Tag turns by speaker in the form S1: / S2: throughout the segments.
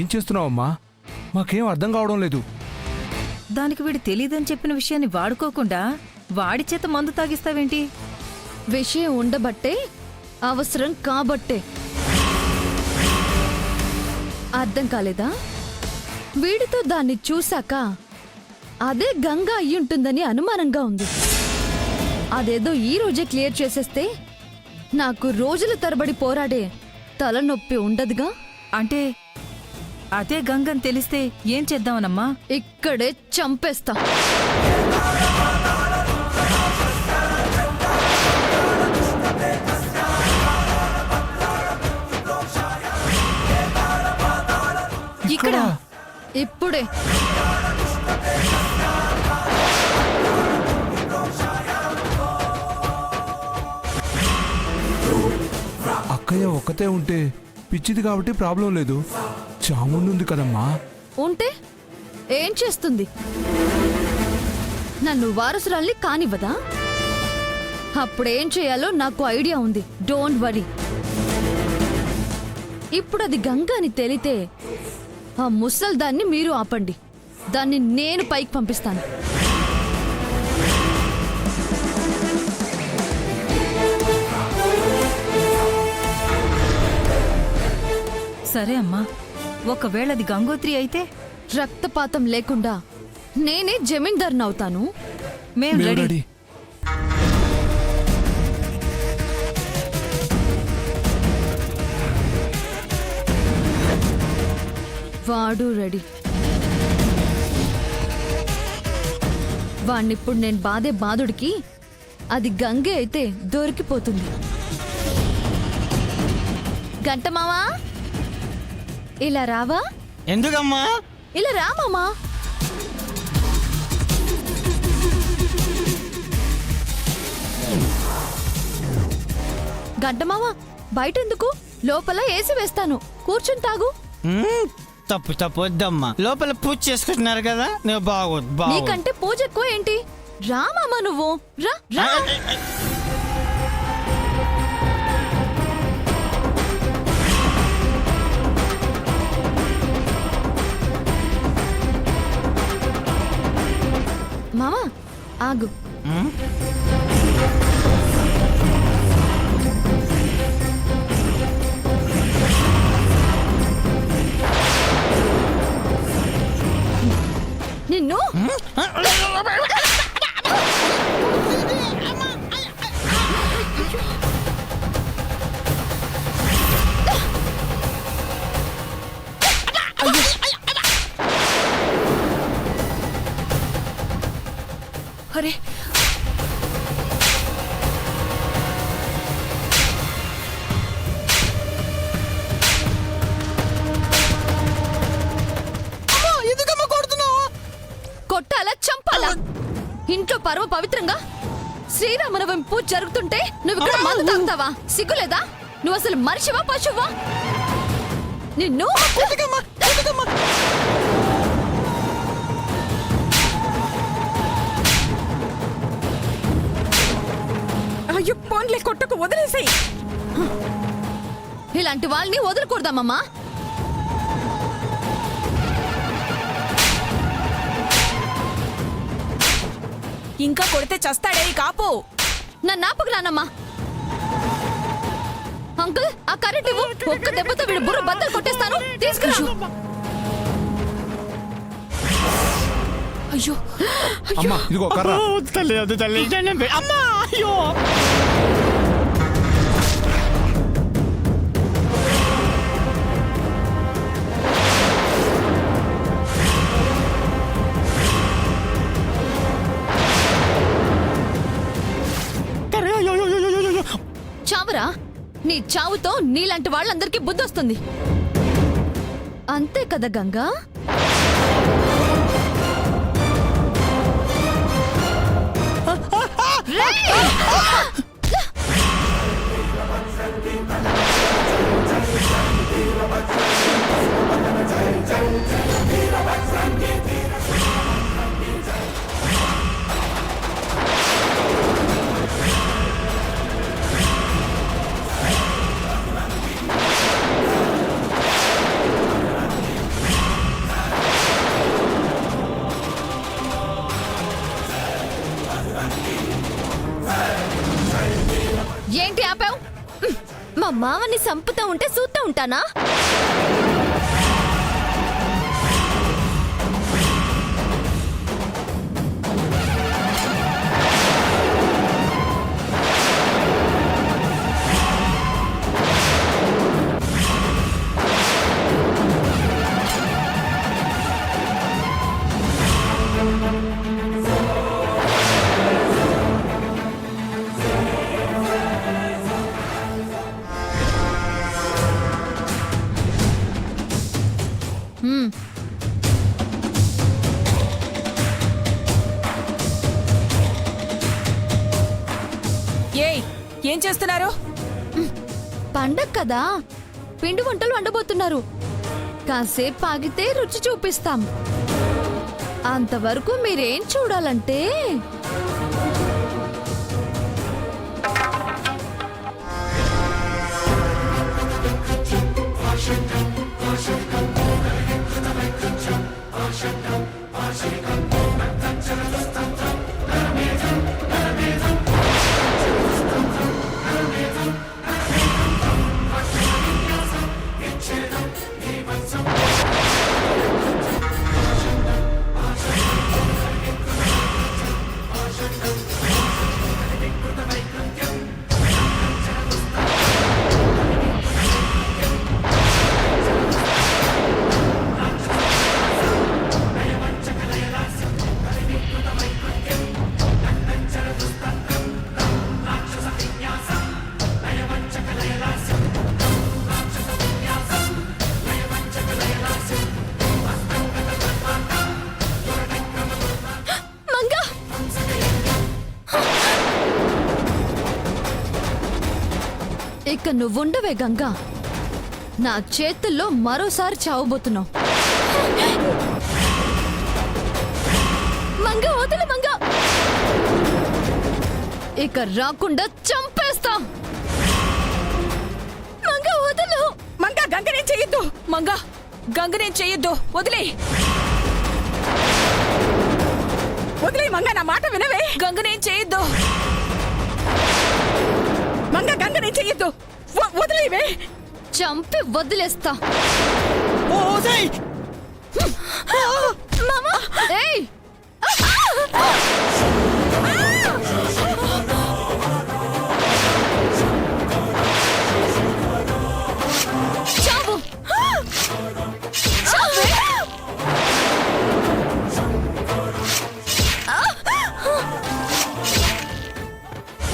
S1: ఏం చేస్తున్నావమ్మా? మాకేం అర్థం కావడం లేదు.
S2: దానికి వీడు తెలీదని చెప్పిన విషయాన్ని వాడుకోకుండా వాడి చేత మందు తాగిస్తావేంటి?
S3: విషయం ఉండబట్టే, అవసరం కాబట్టే. అర్థం కాలేదా? వీడితో దాన్ని చూశాక అదే గంగా అయ్యుంటుందని అనుమానంగా ఉంది. అదేదో ఈ రోజే క్లియర్ చేసేస్తే నాకు రోజుల తరబడి పోరాడే తలనొప్పి ఉండదుగా.
S2: అంటే అదే గంగని తెలిస్తే ఏం చేద్దామనమ్మా?
S3: ఇక్కడే చంపేస్తా.
S2: ఇక్కడ
S3: ఇప్పుడే.
S1: అక్కయ్య ఒక్కతే ఉంటే పిచ్చిది కాబట్టి ప్రాబ్లం లేదు. చాముండుంది కదమ్మా.
S3: ఉంటే ఏం చేస్తుంది? నన్ను వారసురాల్ని కానివ్వదా? అప్పుడేం చేయాలో నాకు ఐడియా ఉంది. Don't worry. ఇప్పుడు అది గంగా అని తెలితే ఆ ముసల్దాన్ని మీరు ఆపండి. దాన్ని నేను పైకి పంపిస్తాను.
S2: సరే అమ్మా, ఒకవేళ అది గంగోత్రి అయితే
S3: రక్తపాతం లేకుండా నేనే జమీందార్నవుతాను.
S2: మేం రెడీ.
S3: వాడు రెడీ. వాణ్ణిప్పుడు నేను బాధే బాధుడికి అది గంగే అయితే దొరికిపోతుంది. గంటమావా, ఇలా రావా?
S4: ఎందుకమ్మా?
S3: ఇలా రా మామా. గంటమావా, బయటెందుకు? లోపల ఏసి వేస్తాను, కూర్చుని తాగు.
S4: తప్పు వద్దమ్మా. లోపల పూజ చేసుకుంటున్నారు కదా, నువ్వు బాగోదు.
S3: నీకంటే పూజ ఎక్కువ ఏంటి? రా మామా, నువ్వు రా రా. మామా ఆగు. నిన్ను
S2: అరే,
S3: కొట్టాలా చంపాలా? ఇంట్లో పరమ పవిత్రంగా శ్రీరామనవమి పూజ జరుగుతుంటే నువ్వు ఇక్కడ మందు తాగుతావా? సిగ్గులేదా? నువ్వు అసలు మనిషివా పశువా? నిన్ను
S2: అయ్యో పోన్లే, కొట్టకు, వదిలేసాయి.
S3: ఇలాంటి వాళ్ళని వదలకూడదామమ్మా.
S2: ఇంకా కొడితే చస్తాడే ఈ కాపు.
S3: నన్ను ఆపకు నానమ్మా. అంకుల్, ఆ కరెంట్ ఇవ్వు. ఒక్క దెబ్బతో వీడు బుర్ర బద్దలు కొట్టేస్తాను. తీసుకురా.
S2: అయ్యో
S1: అమ్మా, ఇదిగో కర్ర.
S4: తల్లి అమ్మా. అయ్యో,
S3: చావరా? నీ చావుతో నీలాంటి వాళ్ళందరికీ బుద్ధొస్తుంది. అంతే కదా గంగా? మావని సంపుతా ఉంటే చూస్తూ ఉంటానా?
S5: ఏయ్ ఏం చేస్తున్నారు?
S3: పండగ కదా, పిండి వంటలు వండబోతున్నారు. కాసేపు ఆగితే రుచి చూపిస్తాం. అంతవరకు మీరేం చూడాలంటే మంగా ఇక నువ్వుండవే గంగా. నా చేతుల్లో మరోసారి చావబోతున్నావు. మంగ వదిలి మంగ, ఇక రాకుండా చంపేస్తా. మంగ వదలు.
S5: మంగ గంగనేం చెయ్యొద్దు. మంగ గంగనేం చెయ్యొద్దు. వదిలే వదిలే మంగ, నా మాట వినవే. గంగనేం చెయ్యొద్దు. మంగ గంగనేం చెయ్యొద్దు. వదిలేవే.
S3: చంపి వదిలేస్తా. మామా ఏయ్, చావు. చావే.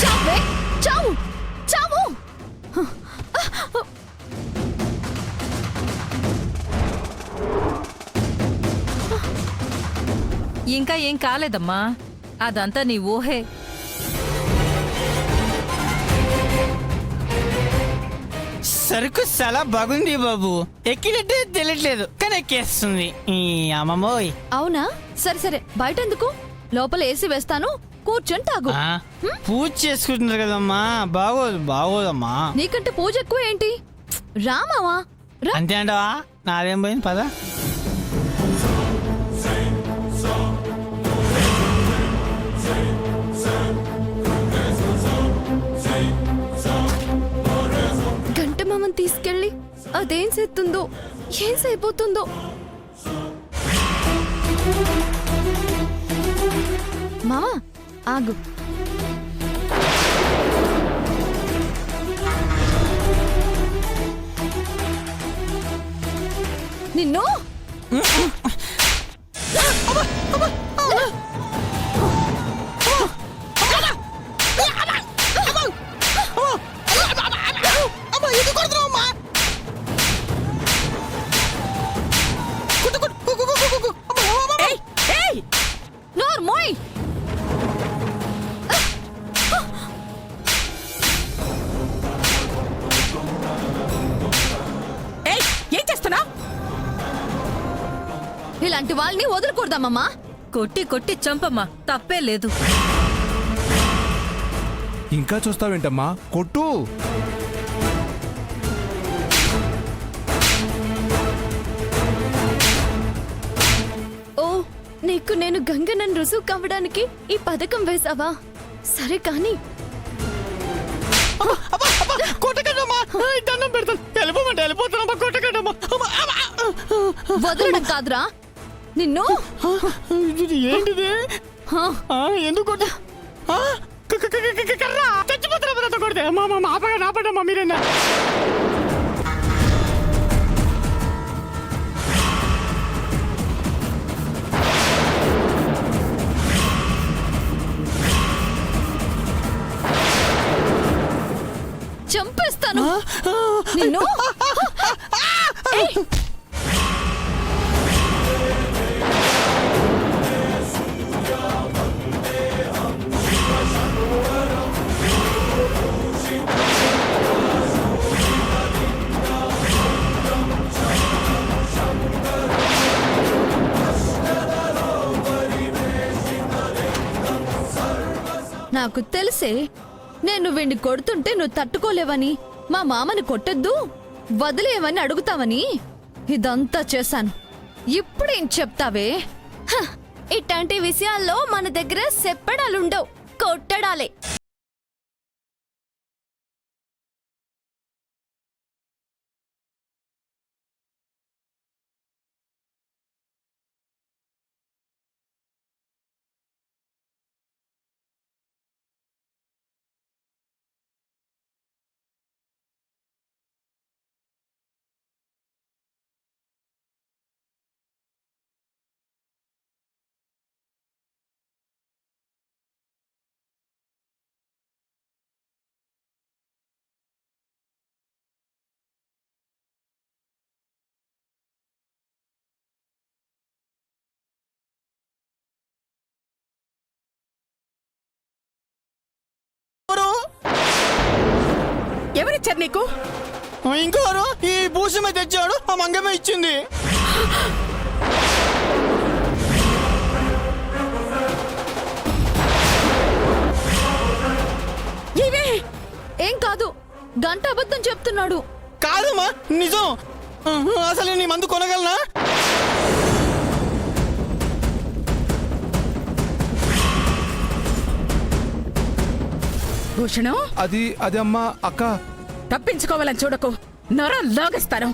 S3: చావే. చావు. చావు.
S2: ఇంకా ఏం కాలేదమ్మా, అదంతా నీ ఊహే.
S4: సరుకు చాలా బాగుంది బాబు. ఎక్కినట్టే తెలియట్లేదు కానీ ఎక్కేస్తుంది. ఈ అమ్మమ్మోయ్.
S3: అవునా? సరే సరే, బయట ఎందుకు, లోపల ఏసీ వేస్తాను, కూర్చొని తాగు.
S4: ఆ, పూజ చేసుకుంటున్నారు కదమ్మా, బాగోదమ్మా.
S3: నీకంటే పూజ ఎక్కువ ఏంటి? రామావా రా.
S4: అంతే అంటవా? నాదేం పోయింది పద.
S3: గంట మామని తీసుకెళ్ళి అదేం చేస్తుందో, ఏం చేయబోతుందో. మామా ఆగు. నిన్ను నోర్ మోయ్.
S5: ఏం చేస్తున్నా?
S3: ఇలాంటి వాళ్ళని వదలకూడదామమ్మా.
S2: కొట్టి కొట్టి చంపమ్మా, తప్పే లేదు.
S1: ఇంకా చూస్తావేంటమ్మా, కొట్టు.
S3: ఓ, నీకు నేను గంగనని రుజువు కావడానికి ఈ పథకం వేసావా? సరే కానీ
S4: కొట్టకమ్మా, దండం పెడతాను, వెళ్ళిపోమంటే వెళ్ళిపోతానమ్మా, కొట్టకండమ్మా.
S3: వదలడం కాదురా నిన్ను.
S4: ఏంటిది?
S3: హా,
S4: ఎందుకు కొట్ట కర్రా చచ్చిపోతారా కొడితే? అమ్మా ఆపడమ్మా మీరేనా?
S3: చంపేస్తాను నిన్ను. ఏయ్, నాకు తెలిసే నేను వీణ్ణి కొడుతుంటే నువ్వు తట్టుకోలేవని, మా మామని కొట్టొద్దు వదిలేయమని అడుగుతావని ఇదంతా చేశాను. ఇప్పుడేం చెప్తావే? ఇట్లాంటి విషయాల్లో మన దగ్గర చెప్పడాలుండవు, కొట్టడాలే.
S5: ఎవరిచ్చారు నీకు?
S4: ఇంకోరు ఈ భూషమే తెచ్చాడు, ఆ మంగమే ఇచ్చింది.
S5: ఇవే
S3: ఏం కాదు, గంట అబద్ధం చెప్తున్నాడు.
S4: కాదమ్మా నిజం. అసలు నీ మందు కొనగలనా?
S5: భూషణం,
S1: అది అది అమ్మా అక్క.
S5: తప్పించుకోవాలని చూడకు, నరం లాగేస్తాను.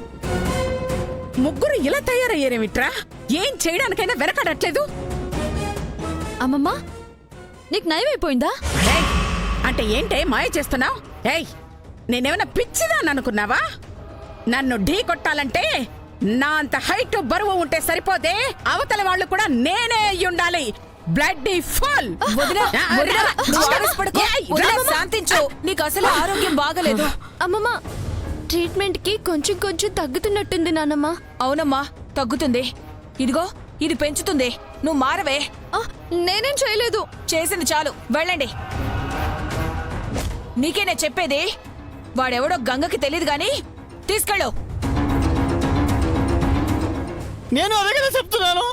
S5: ముగ్గురు ఇలా తయారయ్యారేమిట్రా? ఏం చేయడానికైనా వెనకడట్లేదు.
S3: అమ్మమ్మ, నీకు నయమైపోయిందా?
S5: ఏయ్, అంటే ఏంటే మాయ చేస్తున్నావు? ఏయ్, నేనేమైనా పిచ్చిదాన్ని అనుకున్నావా? నన్ను ఢీ కొట్టాలంటే నా అంత హైట్ బరువు ఉంటే సరిపోతే అవతల వాళ్ళు కూడా నేనే అయ్యుండాలి. బ్లడ్డీ ఫుల్.
S2: శాంతించు, నీకు అసలు ఆరోగ్యం బాగలేదు.
S3: అమ్మమ్మ, ట్రీట్మెంట్ కి కొంచెం కొంచెం తగ్గుతున్నట్టుంది నానమ్మ.
S2: అవునమ్మా, తగ్గుతుంది. ఇదిగో ఇది పెంచుతుంది. నువ్వు మారవే.
S3: నేనేం చేయలేదు.
S2: చేసింది చాలు, వెళ్ళండి. నీకేనే చెప్పేది. వాడెవడో గంగకి తెలియదు గాని తీసుకెళ్ళు.
S4: నేను అదే కదా చెప్తున్నాను.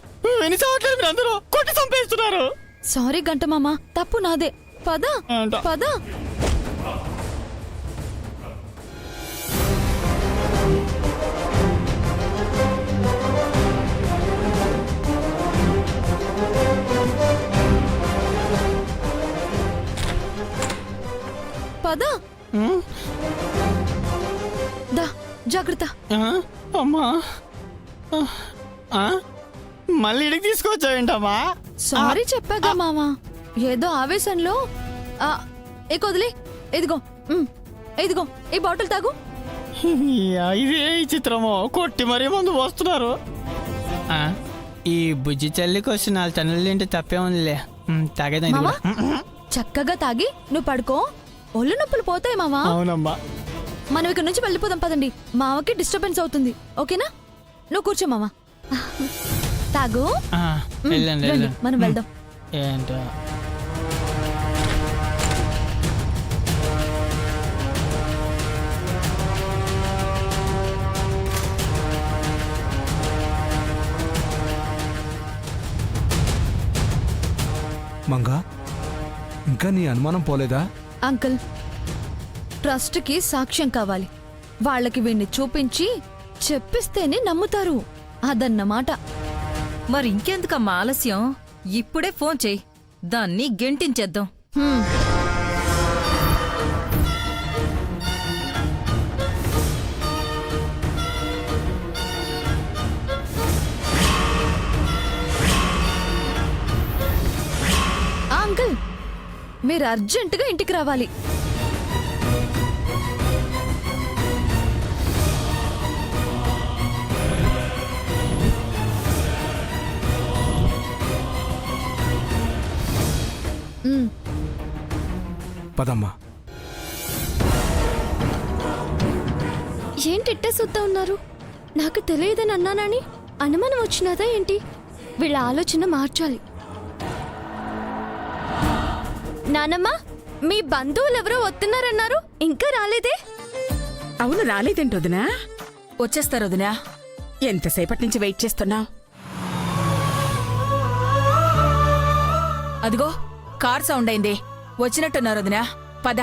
S4: ఎన్ని సంవత్సరాలు మీరు అందరూ కొట్టి చంపేస్తున్నారు.
S3: సారీ గంట మామ, తప్పు నాదే. పద
S4: ఏంటో?
S3: పద. పద. దా, జాగ్రత్త.
S4: అమ్మా, మళ్ళీ ఇడికి తీసుకొచ్చావేంటమ్మా?
S3: సారీ చెప్పాగా మామా, ఏదో ఆవేశంలో. ఇక వదిలే. ఇదిగో, ఇదిగో ఈ బాటిల్ తాగు.
S4: ఇదే ఈ చిత్రమో కొట్టి మరీ ముందు వస్తున్నారు. ఈ బుజ్జి చల్లికి వచ్చి 4 టన్నులు తింటే తప్పే ఉందిలే. తాగేదా?
S3: మామా, చక్కగా తాగి నువ్వు పడుకో. ఒళ్ళు నొప్పులు పోతాయి మామా.
S4: అవునమ్మా.
S3: మనం ఇక్కడ నుంచి వెళ్ళిపోదాం పదండి. మామకి డిస్టర్బెన్స్ అవుతుంది. ఓకేనా? నువ్వు కూర్చో మామా. తాగు.
S4: వెళ్ళండి,
S3: రండి, మనం వెళ్దాం.
S4: ఏంటో
S1: మంగా, ఇంకా నీ అనుమానం పోలేదా?
S3: అంకుల్, ట్రస్ట్కి సాక్ష్యం కావాలి. వాళ్ళకి వీణ్ణి చూపించి చెప్పిస్తేనే నమ్ముతారు. అదన్నమాట.
S2: మరి ఇంకెందుకమ్మా ఆలస్యం? ఇప్పుడే ఫోన్ చెయ్యి, దాన్ని గెంటించేద్దాం.
S3: మీరు అర్జెంటుగా ఇంటికి రావాలి.
S1: పదమ్మా.
S6: ఏంటిట్టే సుత్తా ఉన్నారు? నాకు తెలియదని అన్నానని అనుమానం వచ్చినదా ఏంటి? వీళ్ళ ఆలోచన మార్చాలి. నానమ్మ, మీ బంధువులు ఎవరో వస్తున్నారన్నారు, ఇంకా రాలేదే?
S5: అవును, రాలేదేంటి వదినా?
S7: వచ్చేస్తారు వదినా.
S5: ఎంతసేపటి నుంచి వెయిట్ చేస్తున్నావు?
S7: అదిగో కార్ సౌండ్ అయింది, వచ్చినట్టున్నారు వదినా. పద.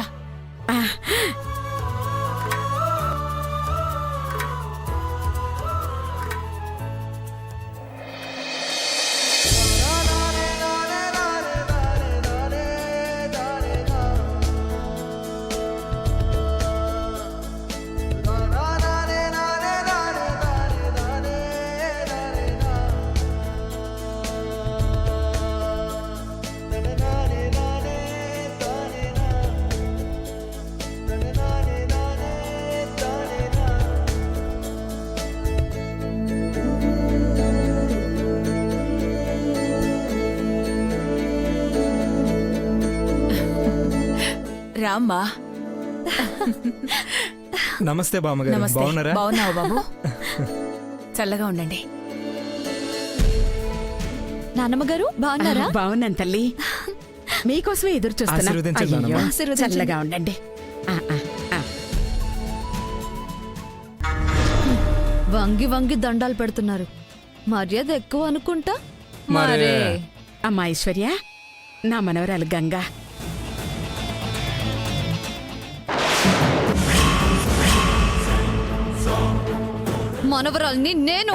S7: రామ్మా.
S8: నమస్తే బామ్మగారు,
S7: నమస్తే.
S8: బాగున్నారా?
S7: బాగున్నావా బాబు? చల్లగా ఉండండి.
S6: నానమ్మగారు బాగున్నారా?
S5: బాగున్నాను తల్లి, మీకోసమే ఎదురు చూస్తున్నా.
S8: ఆశీర్వదించండి
S5: అయ్యో,
S8: నాన్నమ్మ.
S5: చల్లగా ఉండండి. ఆ, ఆ, ఆ.
S3: వంగి వంగి దండాలు పెడుతున్నారు. మర్యాద ఎక్కువ అనుకుంటా.
S8: మరే
S5: అమ్మా ఐశ్వర్య, నా మనవరాలు గంగా.
S3: మనవరాల్ని నేను.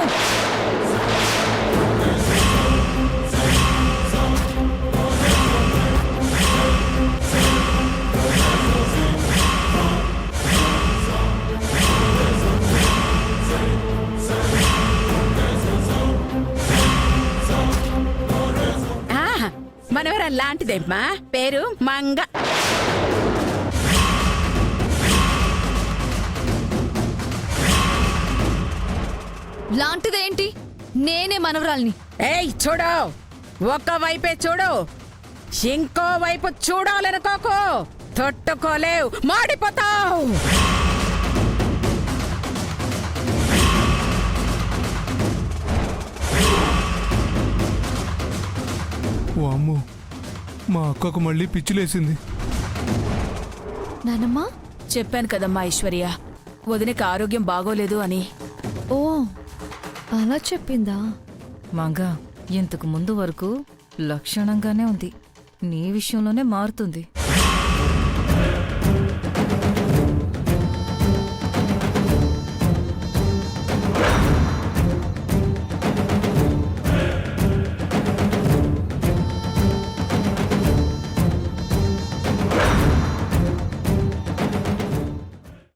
S5: మనవరాలు లాంటిదేమ్మా, పేరు మంగ.
S3: లాంటిదేంటి? నేనే మనవరాల్ని.
S5: ఏయ్ చూడు, ఒక్క వైపే చూడు, ఇంకో వైపు చూడాలనుకోకు. తట్టుకోలేవు, మాడిపోతావు.
S1: ఓ అమ్మో, మా అక్కకు మళ్ళీ పిచ్చిలేసింది.
S6: నానమ్మ,
S7: చెప్పాను కదమ్మా ఐశ్వర్య, వదినకి ఆరోగ్యం బాగోలేదు అని.
S6: ఓ అలా చెప్పిందా?
S2: మంగా ఇంతకు ముందు వరకు లక్షణంగానే ఉంది, నీ విషయంలోనే మారుతుంది.